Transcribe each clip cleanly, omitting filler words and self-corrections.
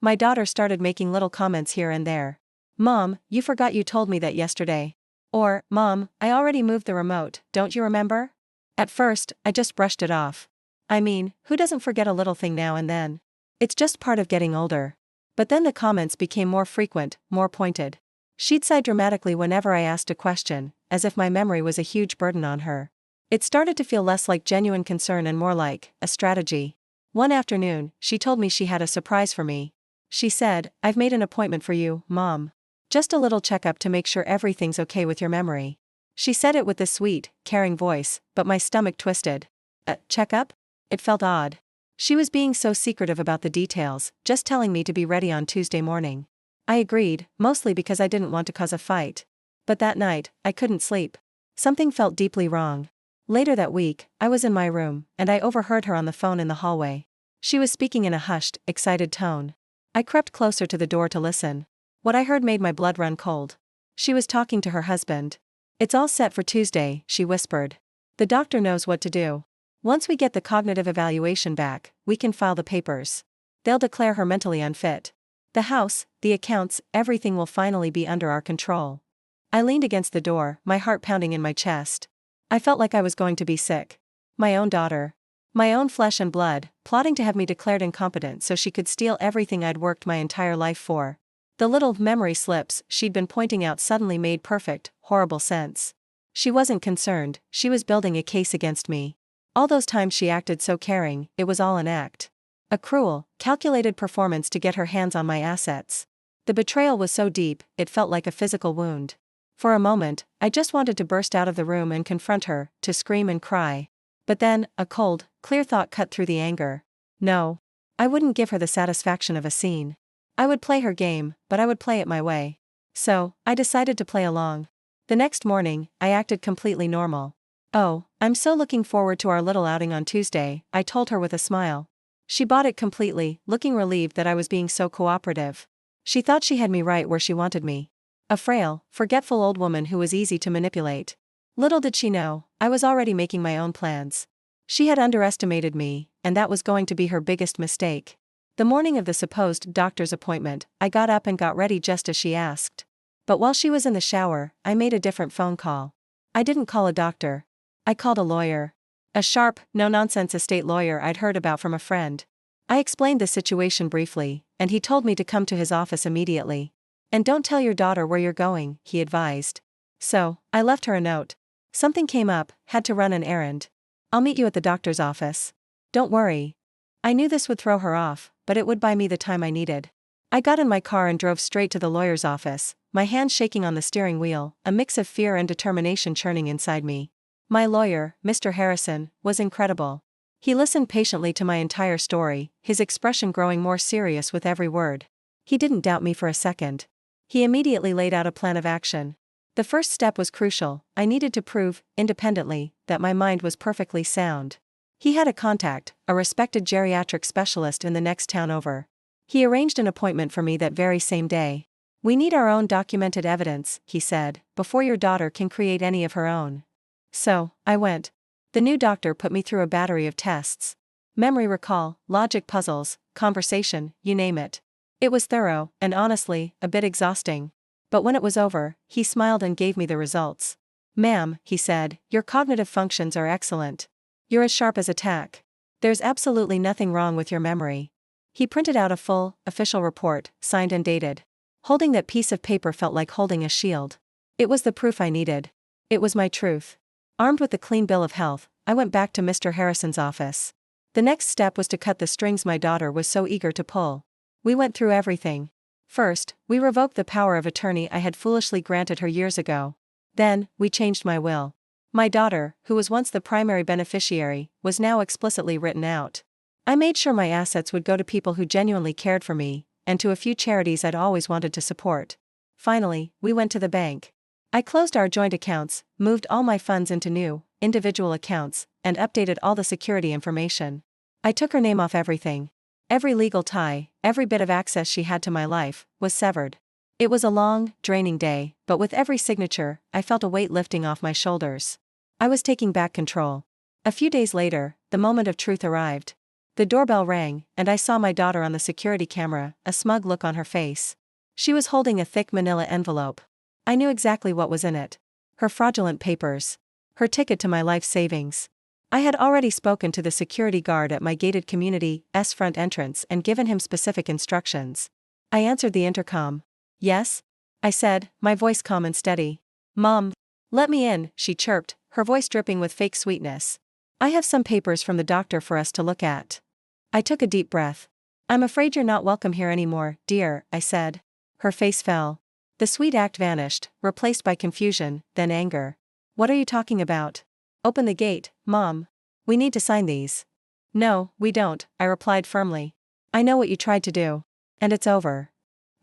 My daughter started making little comments here and there. "Mom, you forgot you told me that yesterday." Or, "Mom, I already moved the remote, don't you remember?" At first, I just brushed it off. I mean, who doesn't forget a little thing now and then? It's just part of getting older. But then the comments became more frequent, more pointed. She'd sigh dramatically whenever I asked a question, as if my memory was a huge burden on her. It started to feel less like genuine concern and more like a strategy. One afternoon, she told me she had a surprise for me. She said, "I've made an appointment for you, Mom. Just a little checkup to make sure everything's okay with your memory." She said it with this sweet, caring voice, but my stomach twisted. A checkup? It felt odd. She was being so secretive about the details, just telling me to be ready on Tuesday morning. I agreed, mostly because I didn't want to cause a fight. But that night, I couldn't sleep. Something felt deeply wrong. Later that week, I was in my room, and I overheard her on the phone in the hallway. She was speaking in a hushed, excited tone. I crept closer to the door to listen. What I heard made my blood run cold. She was talking to her husband. "It's all set for Tuesday," she whispered. "The doctor knows what to do. Once we get the cognitive evaluation back, we can file the papers. They'll declare her mentally unfit. The house, the accounts, everything will finally be under our control." I leaned against the door, my heart pounding in my chest. I felt like I was going to be sick. My own daughter. My own flesh and blood, plotting to have me declared incompetent so she could steal everything I'd worked my entire life for. The little memory slips she'd been pointing out suddenly made perfect, horrible sense. She wasn't concerned, she was building a case against me. All those times she acted so caring, it was all an act. A cruel, calculated performance to get her hands on my assets. The betrayal was so deep, it felt like a physical wound. For a moment, I just wanted to burst out of the room and confront her, to scream and cry. But then, a cold, clear thought cut through the anger. No. I wouldn't give her the satisfaction of a scene. I would play her game, but I would play it my way. So, I decided to play along. The next morning, I acted completely normal. "Oh, I'm so looking forward to our little outing on Tuesday," I told her with a smile. She bought it completely, looking relieved that I was being so cooperative. She thought she had me right where she wanted me. A frail, forgetful old woman who was easy to manipulate. Little did she know, I was already making my own plans. She had underestimated me, and that was going to be her biggest mistake. The morning of the supposed doctor's appointment, I got up and got ready just as she asked. But while she was in the shower, I made a different phone call. I didn't call a doctor. I called a lawyer. A sharp, no-nonsense estate lawyer I'd heard about from a friend. I explained the situation briefly, and he told me to come to his office immediately. "And don't tell your daughter where you're going," he advised. So, I left her a note. "Something came up, had to run an errand. I'll meet you at the doctor's office. Don't worry." I knew this would throw her off, but it would buy me the time I needed. I got in my car and drove straight to the lawyer's office, my hands shaking on the steering wheel, a mix of fear and determination churning inside me. My lawyer, Mr. Harrison, was incredible. He listened patiently to my entire story, his expression growing more serious with every word. He didn't doubt me for a second. He immediately laid out a plan of action. The first step was crucial. I needed to prove, independently, that my mind was perfectly sound. He had a contact, a respected geriatric specialist in the next town over. He arranged an appointment for me that very same day. "We need our own documented evidence," he said, "before your daughter can create any of her own." So, I went. The new doctor put me through a battery of tests. Memory recall, logic puzzles, conversation, you name it. It was thorough, and honestly, a bit exhausting. But when it was over, he smiled and gave me the results. "Ma'am," he said, "your cognitive functions are excellent. You're as sharp as a tack. There's absolutely nothing wrong with your memory." He printed out a full, official report, signed and dated. Holding that piece of paper felt like holding a shield. It was the proof I needed. It was my truth. Armed with the clean bill of health, I went back to Mr. Harrison's office. The next step was to cut the strings my daughter was so eager to pull. We went through everything. First, we revoked the power of attorney I had foolishly granted her years ago. Then, we changed my will. My daughter, who was once the primary beneficiary, was now explicitly written out. I made sure my assets would go to people who genuinely cared for me, and to a few charities I'd always wanted to support. Finally, we went to the bank. I closed our joint accounts, moved all my funds into new, individual accounts, and updated all the security information. I took her name off everything. Every legal tie, every bit of access she had to my life, was severed. It was a long, draining day, but with every signature, I felt a weight lifting off my shoulders. I was taking back control. A few days later, the moment of truth arrived. The doorbell rang, and I saw my daughter on the security camera, a smug look on her face. She was holding a thick manila envelope. I knew exactly what was in it. Her fraudulent papers. Her ticket to my life savings. I had already spoken to the security guard at my gated community's front entrance and given him specific instructions. I answered the intercom. Yes? I said, my voice calm and steady. Mom. Let me in, she chirped, her voice dripping with fake sweetness. I have some papers from the doctor for us to look at. I took a deep breath. I'm afraid you're not welcome here anymore, dear, I said. Her face fell. The sweet act vanished, replaced by confusion, then anger. What are you talking about? Open the gate, Mom. We need to sign these. No, we don't, I replied firmly. I know what you tried to do. And it's over.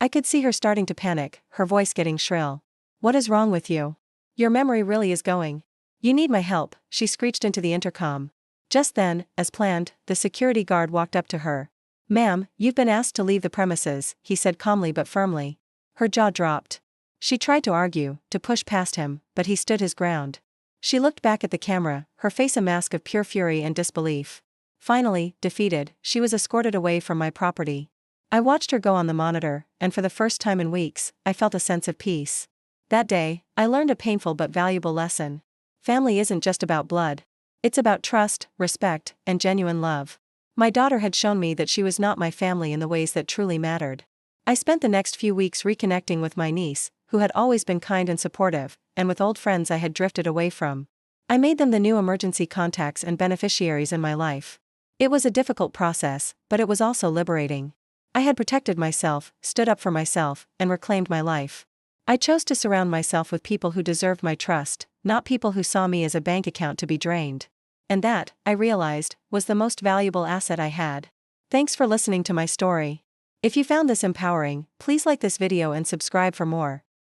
I could see her starting to panic, her voice getting shrill. What is wrong with you? Your memory really is going. You need my help, she screeched into the intercom. Just then, as planned, the security guard walked up to her. Ma'am, you've been asked to leave the premises, he said calmly but firmly. Her jaw dropped. She tried to argue, to push past him, but he stood his ground. She looked back at the camera, her face a mask of pure fury and disbelief. Finally, defeated, she was escorted away from my property. I watched her go on the monitor, and for the first time in weeks, I felt a sense of peace. That day, I learned a painful but valuable lesson. Family isn't just about blood. It's about trust, respect, and genuine love. My daughter had shown me that she was not my family in the ways that truly mattered. I spent the next few weeks reconnecting with my niece, who had always been kind and supportive, and with old friends I had drifted away from. I made them the new emergency contacts and beneficiaries in my life. It was a difficult process, but it was also liberating. I had protected myself, stood up for myself, and reclaimed my life. I chose to surround myself with people who deserved my trust, not people who saw me as a bank account to be drained. And that, I realized, was the most valuable asset I had. Thanks for listening to my story. If you found this empowering, please like this video and subscribe for more.